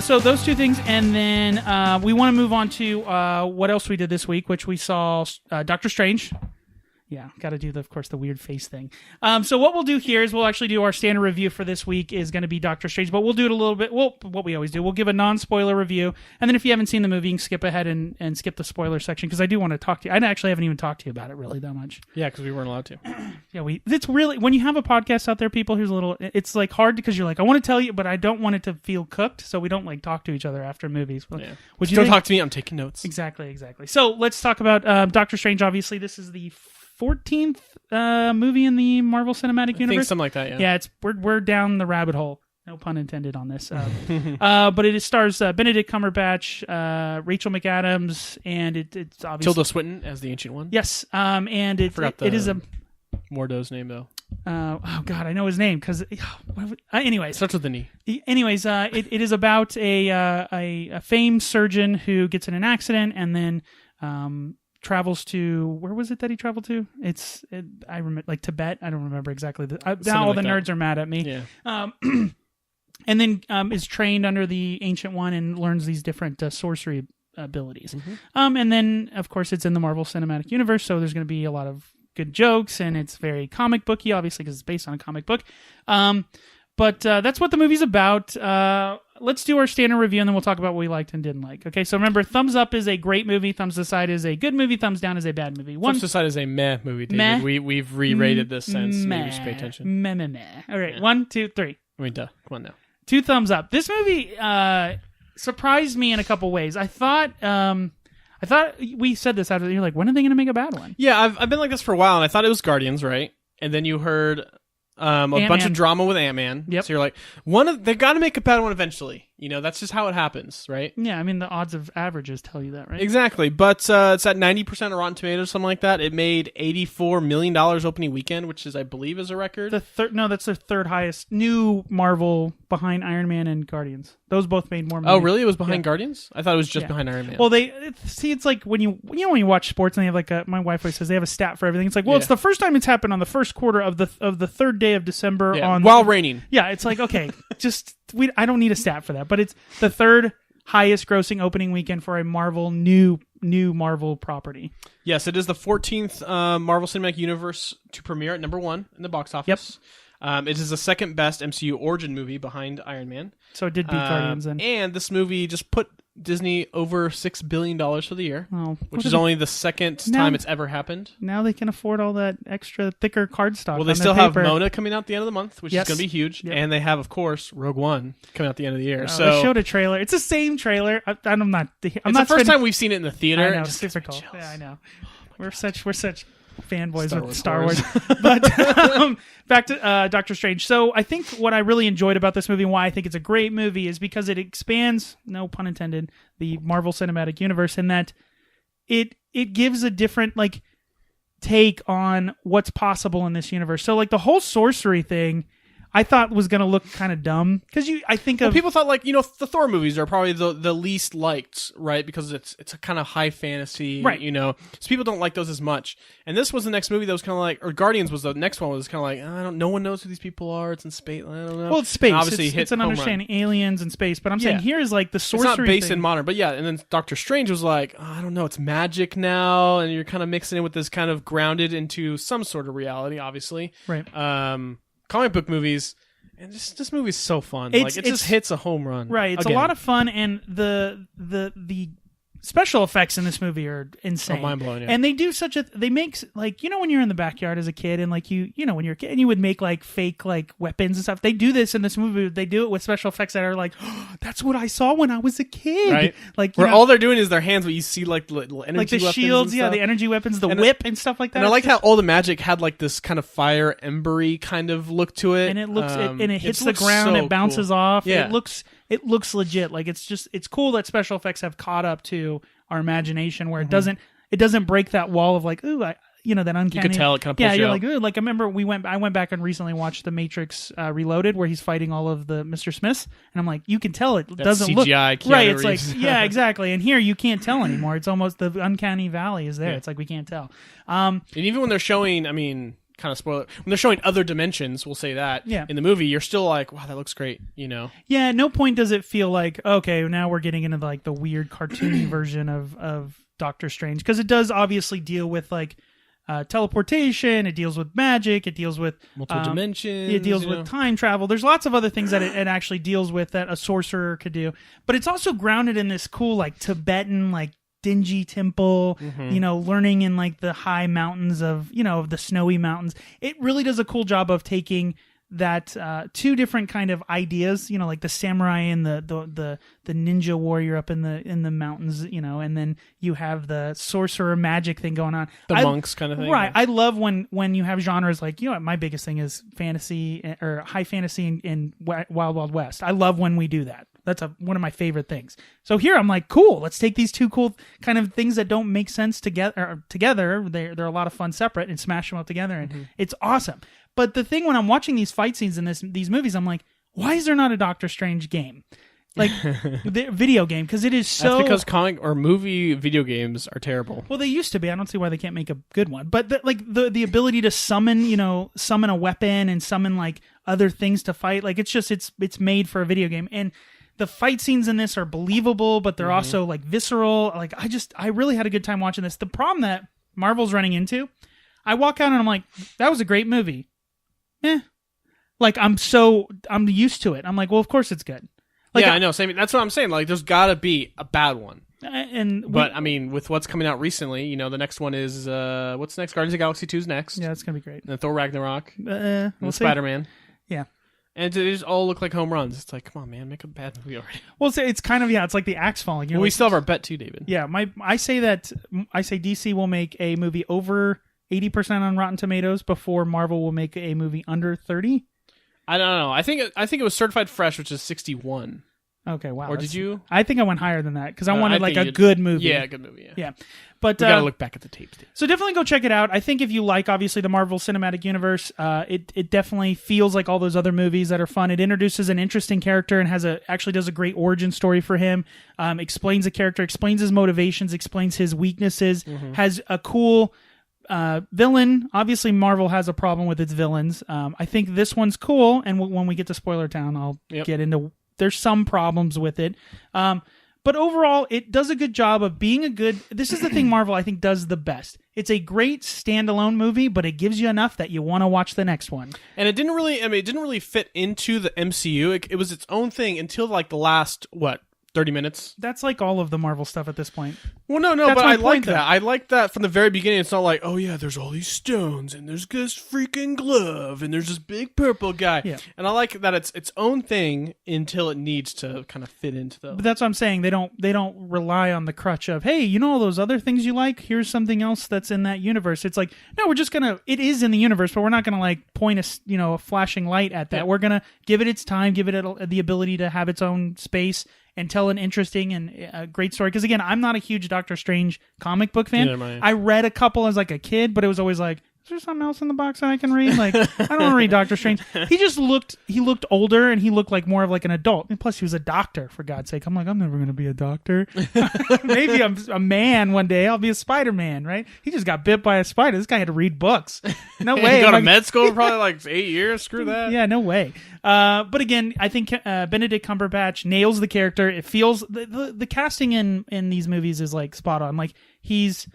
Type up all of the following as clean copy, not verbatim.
So those two things, and then we want to move on to what else we did this week, which we saw Doctor Strange. Yeah, got to do, of course, the weird face thing. So what we'll do here is we'll actually do our standard review for this week is going to be Doctor Strange, but we'll do it a little bit, well, what we always do. We'll give a non-spoiler review, and then if you haven't seen the movie, you can skip ahead and skip the spoiler section, because I do want to talk to you. I actually haven't even talked to you about it really that much. Yeah, because we weren't allowed to. Yeah, it's really, when you have a podcast out there, people, here's a little, it's like hard because you're like, I want to tell you, but I don't want it to feel cooked, so we don't like talk to each other after movies. Yeah. Would you don't talk to me, I'm taking notes. Exactly. So let's talk about Doctor Strange. Obviously, this is the 14th movie in the Marvel Cinematic Universe. I think something like that, yeah. Yeah, we're down the rabbit hole. No pun intended on this. But it stars Benedict Cumberbatch, Rachel McAdams, and it's obviously... Tilda Swinton as the Ancient One? Yes, and it is a... Mordo's name, though. Oh, God, I know his name, because... anyways. Starts with the knee. Anyways, it is about a famed surgeon who gets in an accident, and then... travels to, where was it that he traveled to? I remember, like Tibet. I don't remember exactly. Now all the nerds are mad at me. Yeah. And then is trained under the Ancient One and learns these different sorcery abilities. Mm-hmm. And then, of course, it's in the Marvel Cinematic Universe, so there's going to be a lot of good jokes, and it's very comic booky, obviously, because it's based on a comic book. But that's what the movie's about. Let's do our standard review, and then we'll talk about what we liked and didn't like. Okay, so remember, thumbs up is a great movie, thumbs aside is a good movie, thumbs down is a bad movie. Thumbs aside is a meh movie, David. Meh. We've re-rated this since. Maybe just pay attention. Meh. All right, 1, 2, 3. I mean, duh. Come on now. 2 thumbs up. This movie surprised me in a couple ways. I thought we said this after. You're like, when are they going to make a bad one? Yeah, I've been like this for a while, and I thought it was Guardians, right? And then you heard a bunch of drama with Ant-Man. Yep. So you're like, they got to make a bad one eventually. You know, that's just how it happens, right? Yeah, I mean, the odds of averages tell you that, right? Exactly. But it's at 90% of Rotten Tomatoes, something like that. It made $84 million opening weekend, which I believe is a record. That's the third highest new Marvel behind Iron Man and Guardians. Those both made more money. Oh, really? It was behind Guardians? I thought it was just behind Iron Man. Well, it's like when you watch sports and they have like my wife always says they have a stat for everything. It's like, well, it's the first time it's happened on the first quarter of the third day of December while raining. Yeah, it's like, okay, I don't need a stat for that, but it's the third highest grossing opening weekend for a Marvel new Marvel property. Yes, it is the 14th Marvel Cinematic Universe to premiere at number 1 in the box office. Yep. It is the second best MCU origin movie behind Iron Man. So it did beat Guardians. And this movie just put Disney over $6 billion for the year, which is only the second time it's ever happened. Now they can afford all that extra thicker cardstock. Well, they still have Mona coming out at the end of the month, which is going to be huge. Yep. And they have, of course, Rogue One coming out at the end of the year. So they showed a trailer. It's the same trailer. I'm not the first time we've seen it in the theater. I know, it's super cool. Yeah, I know. We're such fanboys with Star Wars. But back to Doctor Strange. So I think what I really enjoyed about this movie and why I think it's a great movie is because it expands, no pun intended, the Marvel Cinematic Universe, in that it gives a different take on what's possible in this universe. So like the whole sorcery thing I thought was going to look kind of dumb because people thought the Thor movies are probably the least liked, right? Because it's a kind of high fantasy, right? So people don't like those as much. And this was the next movie that was kind of like, or Guardians was the next one, was kind of like, no one knows who these people are. It's in space. I don't know. Well, it's space. And obviously, it's an understanding aliens and space. But I'm saying here is like the sorcery. It's not based thing. in modern, but yeah. And then Doctor Strange was like, I don't know, it's magic now, and you're kind of mixing it with this kind of grounded into some sort of reality, obviously, right? Comic book movies. And this movie's so fun. It just hits a home run. Right. It's a lot of fun, and the special effects in this movie are insane. Mind blowing. Yeah. And they do they make when you're in the backyard as a kid and when you're a kid and you would make fake weapons and stuff. They do this in this movie. They do it with special effects that are like, oh, that's what I saw when I was a kid. Right. Where all they're doing is their hands, but you see the little energy weapons, the shields, the energy weapons, the whip and stuff like that. And I like how all the magic had this kind of fire embery kind of look to it. And it looks and it hits the ground, it bounces off. Yeah. It looks legit. It's cool that special effects have caught up to our imagination where it doesn't break that wall of that uncanny. You could tell it kind of pulls you're out. like, ooh, I remember I went back and recently watched The Matrix Reloaded where he's fighting all of the Mr. Smiths, and I'm like, you can tell it doesn't look CGI, right. It's Reeves. Yeah, exactly. And here you can't tell anymore. It's almost the uncanny valley is there. Yeah. It's like we can't tell. And even when they're showing, kind of spoil it. When they're showing other dimensions, we'll say that in the movie, you're still like, wow, that looks great, Yeah, at no point does it feel like, okay, now we're getting into like the weird cartoony version of Doctor Strange, because it does obviously deal with like teleportation, it deals with magic, it deals with multiple dimensions, it deals with time travel. There's lots of other things that it actually deals with that a sorcerer could do, but it's also grounded in this cool like Tibetan like dingy temple, learning in like the high mountains of the snowy mountains. It really does a cool job of taking that two different kind of ideas, like the samurai and the ninja warrior up in the mountains, and then you have the sorcerer magic thing going on, the monks kind of thing, right? I love when you have genres like, what my biggest thing is fantasy or high fantasy in Wild Wild West. I love when we do that. That's one of my favorite things. So here I'm like, cool, let's take these two cool kind of things that don't make sense together. They're a lot of fun separate and smash them up together, and it's awesome. But the thing when I'm watching these fight scenes in these movies, I'm like, why is there not a Doctor Strange game? Like the video game, because it is so. That's because comic or movie video games are terrible. Well, they used to be. I don't see why they can't make a good one. But the ability to summon a weapon and summon like other things to fight, like it's made for a video game. And the fight scenes in this are believable, but they're also like visceral. Like I really had a good time watching this. The problem that Marvel's running into, I walk out and I'm like, that was a great movie. Like I'm used to it. I'm like, well, of course it's good. Like, I know. Same. That's what I'm saying. Like, there's got to be a bad one. But I mean, with what's coming out recently, the next one is what's next? Guardians of the Galaxy 2's next. Yeah, it's gonna be great. And then Thor Ragnarok. We'll and Spider-Man. Yeah. And they just all look like home runs. It's like, come on, man, make a bad movie already. Well, it's kind of it's like the axe falling. We still have our bet too, David. Yeah, I say DC will make a movie over 80% on Rotten Tomatoes before Marvel will make a movie under 30. I don't know. I think it was certified fresh, which is 61. Okay, wow. Or did you? I think I went higher than that because I wanted like a good movie. Yeah, a good movie. Yeah. But we gotta look back at the tapes. Dude. So definitely go check it out. I think if you like, obviously, the Marvel Cinematic Universe, it definitely feels like all those other movies that are fun. It introduces an interesting character and actually does a great origin story for him. Explains the character, explains his motivations, explains his weaknesses. Has a cool villain. Obviously, Marvel has a problem with its villains. I think this one's cool, and when we get to Spoiler Town, I'll get into. There's some problems with it. But overall, it does a good job of being a good... This is the thing Marvel, I think, does the best. It's a great standalone movie, but it gives you enough that you want to watch the next one. And it didn't really fit into the MCU. It was its own thing until like the last, 30 minutes? That's like all of the Marvel stuff at this point. Well, no, but I like that. I like that from the very beginning. It's not like, oh yeah, there's all these stones, and there's this freaking glove, and there's this big purple guy. Yeah. And I like that it's its own thing until it needs to kind of fit into the... But that's what I'm saying. They don't rely on the crutch of, hey, all those other things you like? Here's something else that's in that universe. It's like, no, we're just going to... It is in the universe, but we're not going to like point a flashing light at that. Yeah. We're going to give it its time, give it the ability to have its own space and tell an interesting and a great story. Because again, I'm not a huge Doctor Strange comic book fan. I read a couple as like a kid, but it was always like, is there something else in the box that I can read? Like, I don't want to read Doctor Strange. He looked older, and he looked like more of like an adult. And plus, he was a doctor, for God's sake. I'm like, I'm never going to be a doctor. Maybe I'm a man one day. I'll be a Spider-Man, right? He just got bit by a spider. This guy had to read books. No way. He go to med school for probably like 8 years. Screw that. Yeah, no way. But again, I think Benedict Cumberbatch nails the character. It feels the casting in these movies is like spot on. Like he is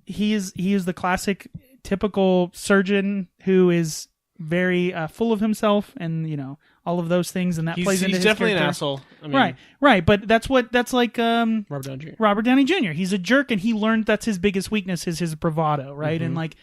the classic typical surgeon who is very full of himself and all of those things, and that plays into his character. He's definitely an asshole. I mean, right. But that's like Robert Downey Jr. Robert Downey Jr. He's a jerk, and he learned that's his biggest weakness is his bravado, right? Mm-hmm. And like,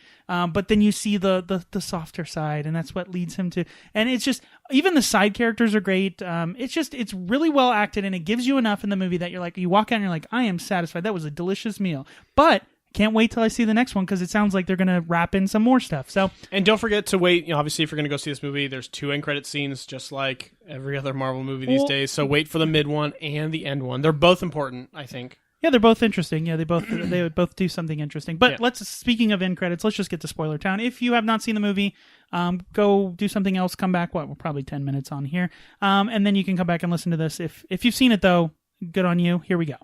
but then you see the softer side, and that's what leads him to. And it's just even the side characters are great. It's really well acted, and it gives you enough in the movie that you're like, you walk out and you're like, I am satisfied. That was a delicious meal, but. Can't wait till I see the next one because it sounds like they're going to wrap in some more stuff. So, and don't forget to wait. Obviously, if you're going to go see this movie, there's 2 end credit scenes, just like every other Marvel movie these days. So wait for the mid one and the end one. They're both important, I think. Yeah, they're both interesting. Yeah, they would both do something interesting. But speaking of end credits, let's just get to Spoiler Town. If you have not seen the movie, go do something else. Come back. We're probably 10 minutes on here, and then you can come back and listen to this. If you've seen it though, good on you. Here we go.